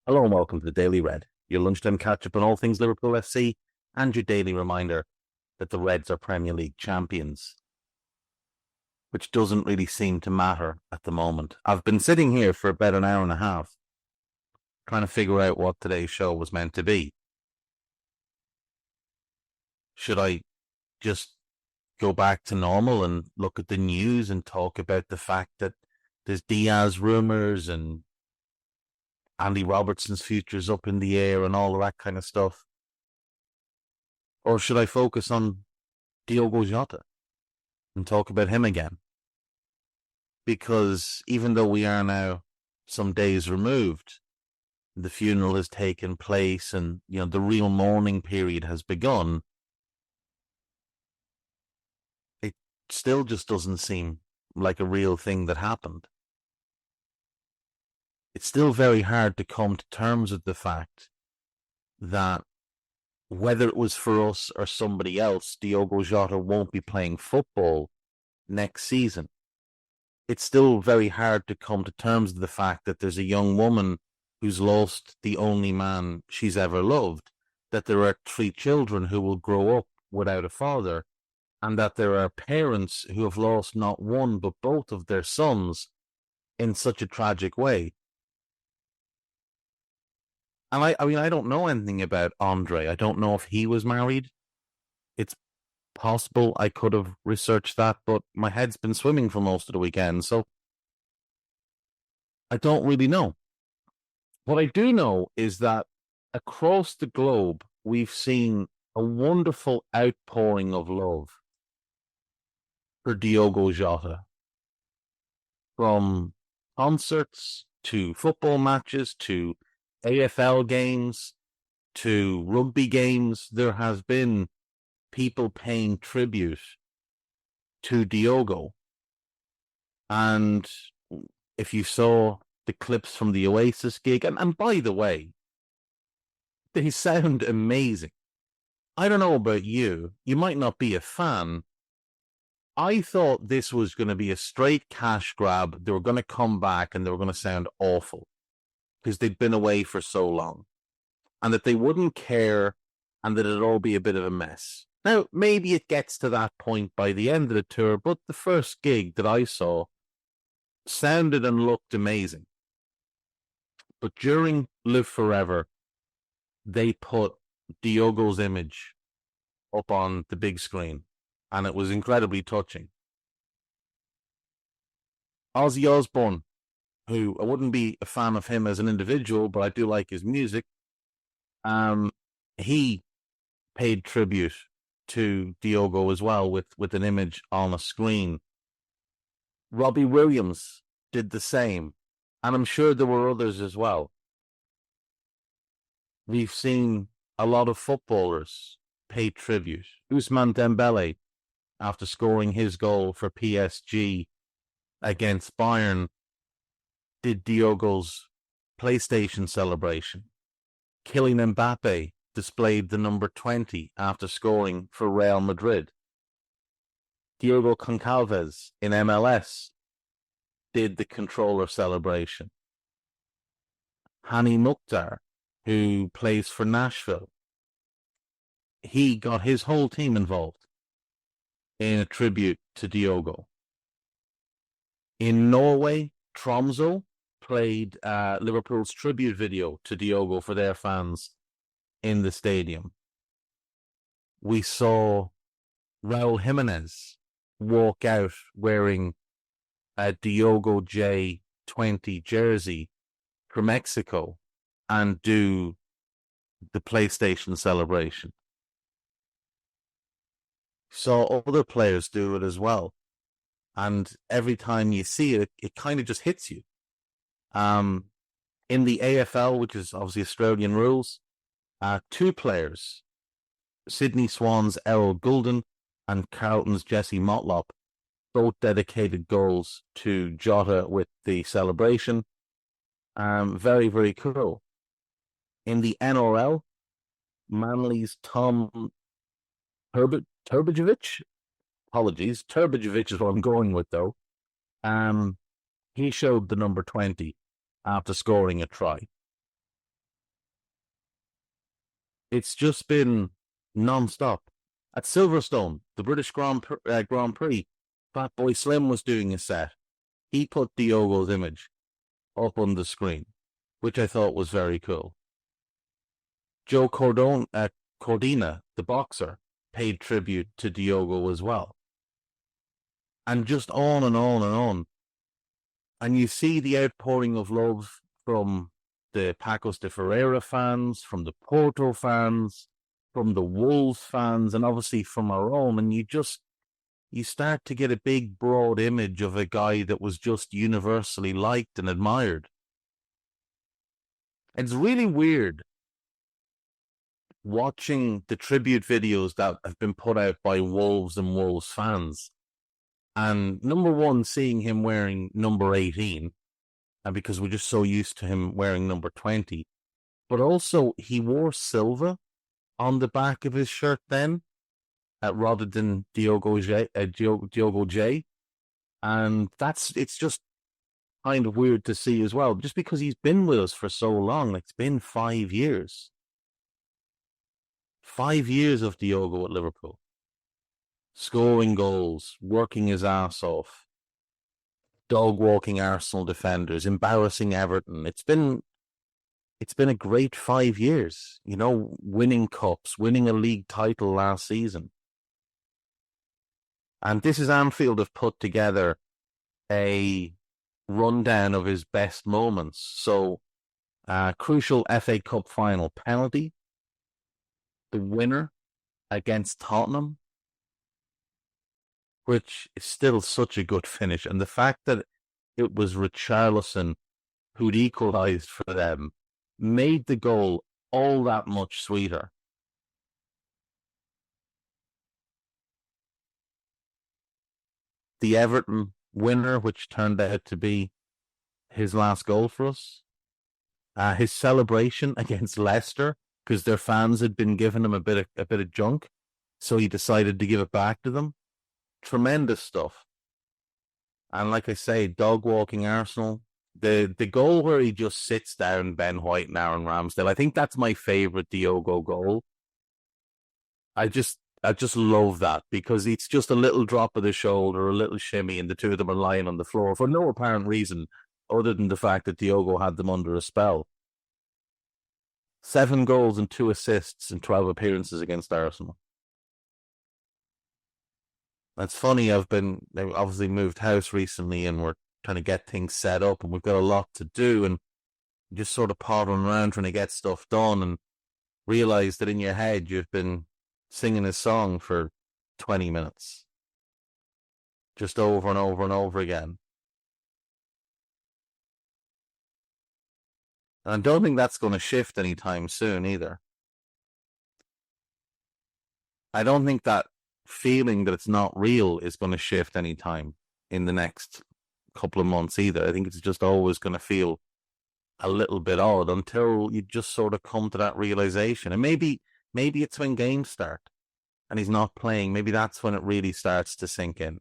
Hello and welcome to the Daily Red, your lunchtime catch-up on all things Liverpool FC and your daily reminder that the Reds are Premier League champions, which doesn't really seem to matter at the moment. I've been sitting here for about an hour and a half trying to figure out what today's show was meant to be. Should I just go back to normal and look at the news and talk about the fact that there's Diaz rumours and Andy Robertson's future's up in the air and all of that kind of stuff? Or should I focus on Diogo Jota and talk about him again? Because even though we are now some days removed, the funeral has taken place and, the real mourning period has begun, it still just doesn't seem like a real thing that happened. It's still very hard to come to terms with the fact that whether it was for us or somebody else, Diogo Jota won't be playing football next season. It's still very hard to come to terms with the fact that there's a young woman who's lost the only man she's ever loved, that there are 3 children who will grow up without a father, and that there are parents who have lost not one but both of their sons in such a tragic way. And I don't know anything about Andre. I don't know if he was married. It's possible I could have researched that, but my head's been swimming for most of the weekend, so I don't really know. What I do know is that across the globe, we've seen a wonderful outpouring of love for Diogo Jota. From concerts to football matches to AFL games to rugby games, there has been people paying tribute to Diogo. And if you saw the clips from the Oasis gig, and by the way, they sound amazing. I don't know about you. You might not be a fan. I thought this was going to be a straight cash grab. They were going to come back and they were going to sound awful because they'd been away for so long, and that they wouldn't care and that it'd all be a bit of a mess. Now, maybe it gets to that point by the end of the tour, but the first gig that I saw sounded and looked amazing. But during Live Forever, they put Diogo's image up on the big screen, and it was incredibly touching. Ozzy Osbourne, who I wouldn't be a fan of him as an individual, but I do like his music, he paid tribute to Diogo as well with an image on a screen. Robbie Williams did the same, and I'm sure there were others as well. We've seen a lot of footballers pay tribute. Ousmane Dembele, after scoring his goal for PSG against Bayern, did Diogo's PlayStation celebration. Kylian Mbappe displayed the number 20 after scoring for Real Madrid. Diogo Goncalves in MLS did the controller celebration. Hani Mukhtar, who plays for Nashville, he got his whole team involved in a tribute to Diogo. In Norway, Tromsø played Liverpool's tribute video to Diogo for their fans in the stadium. We saw Raul Jimenez walk out wearing a Diogo J20 jersey for Mexico and do the PlayStation celebration. Saw other players do it as well. And every time you see it, it kind of just hits you. In the AFL, which is obviously Australian rules, 2 players, Sydney Swans' Errol Goulden and Carlton's Jesse Motlop, both dedicated goals to Jota with the celebration. Very, very cool. In the NRL, Manly's Tom Turbojevic, apologies, Turbojevic is what I'm going with though. He showed the number 20 after scoring a try. It's just been non-stop. At Silverstone, the British Grand Prix, Fat Boy Slim was doing a set. He put Diogo's image up on the screen, which I thought was very cool. Joe Cordina, the boxer, paid tribute to Diogo as well. And just on and on and on. And you see the outpouring of love from the Pacos de Ferreira fans, from the Porto fans, from the Wolves fans, and obviously from our own. And you start to get a big, broad image of a guy that was just universally liked and admired. It's really weird watching the tribute videos that have been put out by Wolves and Wolves fans. And number one, seeing him wearing number 18, and because we're just so used to him wearing number 20, but also he wore Silva on the back of his shirt then, rather than Diogo J. And it's just kind of weird to see as well, just because he's been with us for so long. Like, it's been 5 years. 5 years of Diogo at Liverpool. Scoring goals, working his ass off, dog walking Arsenal defenders, embarrassing Everton. It's been a great 5 years, winning cups, winning a league title last season. And this is Anfield have put together a rundown of his best moments. So, crucial FA Cup final penalty, the winner against Tottenham, which is still such a good finish. And the fact that it was Richarlison who'd equalised for them made the goal all that much sweeter. The Everton winner, which turned out to be his last goal for us. His celebration against Leicester, because their fans had been giving him a bit of junk, so he decided to give it back to them. Tremendous stuff. And like I say, dog walking Arsenal. The goal where he just sits down Ben White and Aaron Ramsdale, I think that's my favourite Diogo goal. I just love that, because it's just a little drop of the shoulder, a little shimmy, and the two of them are lying on the floor for no apparent reason other than the fact that Diogo had them under a spell. 7 goals and 2 assists in 12 appearances against Arsenal. That's funny. I've obviously moved house recently, and we're trying to get things set up, and we've got a lot to do, and just sort of pottering around trying to get stuff done, and realize that in your head you've been singing his song for 20 minutes, just over and over and over again. And I don't think that's going to shift anytime soon either. I don't think that feeling that it's not real is going to shift anytime in the next couple of months either. I think it's just always going to feel a little bit odd until you just sort of come to that realization. And maybe it's when games start and he's not playing. Maybe that's when it really starts to sink in.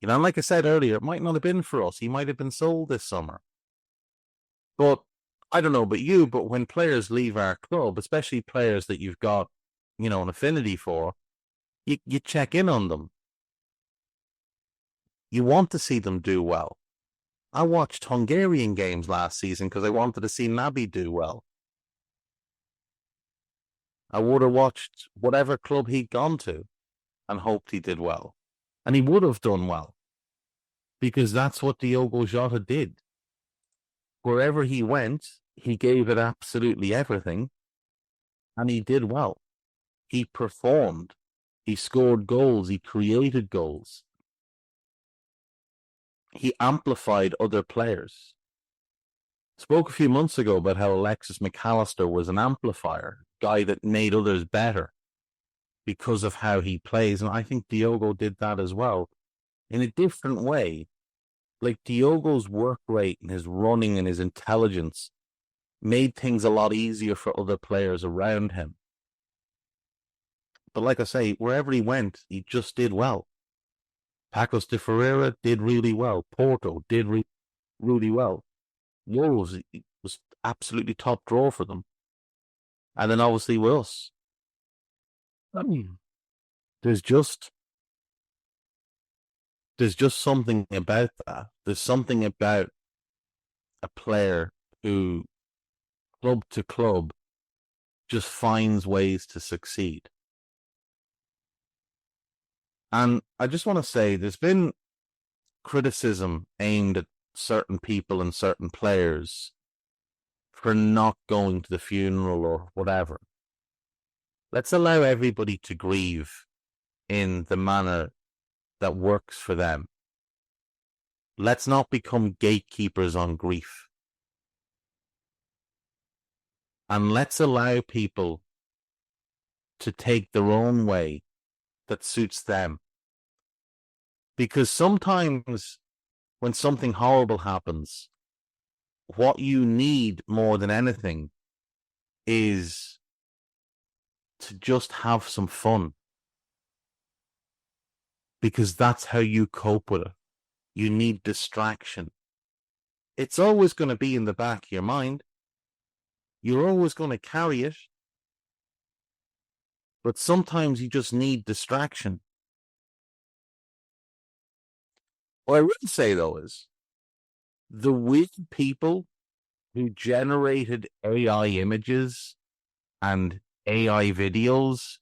And like I said earlier, it might not have been for us. He might have been sold this summer. But I don't know about you, but when players leave our club, especially players that you've got, an affinity for, you check in on them. You want to see them do well. I watched Hungarian games last season because I wanted to see Naby do well. I would have watched whatever club he'd gone to and hoped he did well. And he would have done well, because that's what Diogo Jota did. Wherever he went, he gave it absolutely everything, and he did well. He performed. He scored goals. He created goals. He amplified other players. Spoke a few months ago about how Alexis McAllister was an amplifier, guy that made others better because of how he plays. And I think Diogo did that as well in a different way. Like, Diogo's work rate and his running and his intelligence made things a lot easier for other players around him. But like I say, wherever he went, he just did well. Pacos de Ferreira did really well. Porto did really well. Wolves was absolutely top draw for them. And then obviously with us, I mean, there's just there's just something about that. There's something about a player who, club to club, just finds ways to succeed. And I just want to say there's been criticism aimed at certain people and certain players for not going to the funeral or whatever. Let's allow everybody to grieve in the manner that works for them. Let's not become gatekeepers on grief. And let's allow people to take their own way that suits them. Because sometimes when something horrible happens, what you need more than anything is to just have some fun. Because that's how you cope with it. You need distraction. It's always going to be in the back of your mind. You're always going to carry it. But sometimes you just need distraction. What I would say, though, is the weird people who generated AI images and AI videos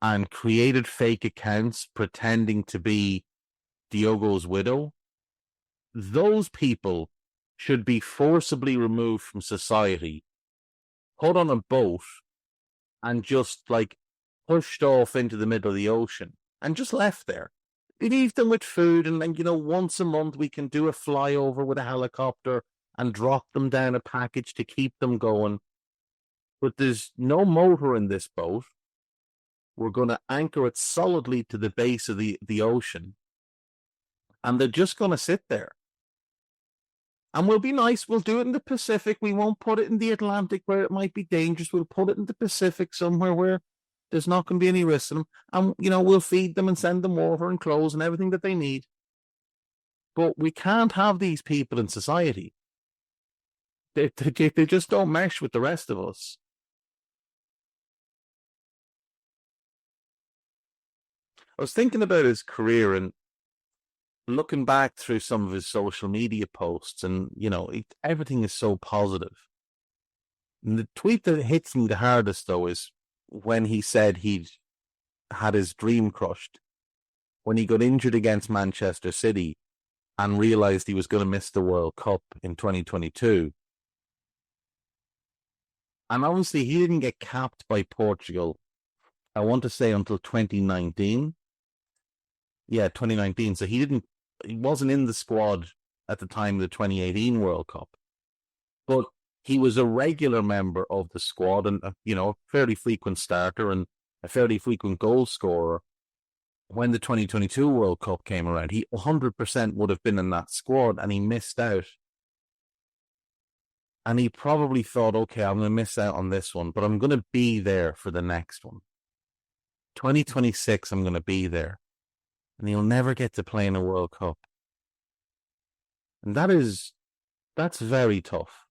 and created fake accounts pretending to be Diogo's widow, those people should be forcibly removed from society, put on a boat, and just like pushed off into the middle of the ocean and just left there. Leave them with food, and you know, once a month we can do a flyover with a helicopter and drop them down a package to keep them going. But there's no motor in this boat. We're going to anchor it solidly to the base of the ocean. And they're just going to sit there. And we'll be nice. We'll do it in the Pacific. We won't put it in the Atlantic where it might be dangerous. We'll put it in the Pacific somewhere where there's not going to be any risk to them. And, you know, we'll feed them and send them water and clothes and everything that they need. But we can't have these people in society. They just don't mesh with the rest of us. I was thinking about his career and looking back through some of his social media posts, and, you know, everything is so positive. And the tweet that hits me the hardest, though, is when he said he'd had his dream crushed, when he got injured against Manchester City and realised he was going to miss the World Cup in 2022. And obviously he didn't get capped by Portugal, I want to say, until 2019. Yeah, 2019. So he wasn't in the squad at the time of the 2018 World Cup. But he was a regular member of the squad and, you know, a fairly frequent starter and a fairly frequent goal scorer. When the 2022 World Cup came around, he 100% would have been in that squad, and he missed out. And he probably thought, okay, I'm going to miss out on this one, but I'm going to be there for the next one. 2026, I'm going to be there. And he'll never get to play in a World Cup. And that's very tough.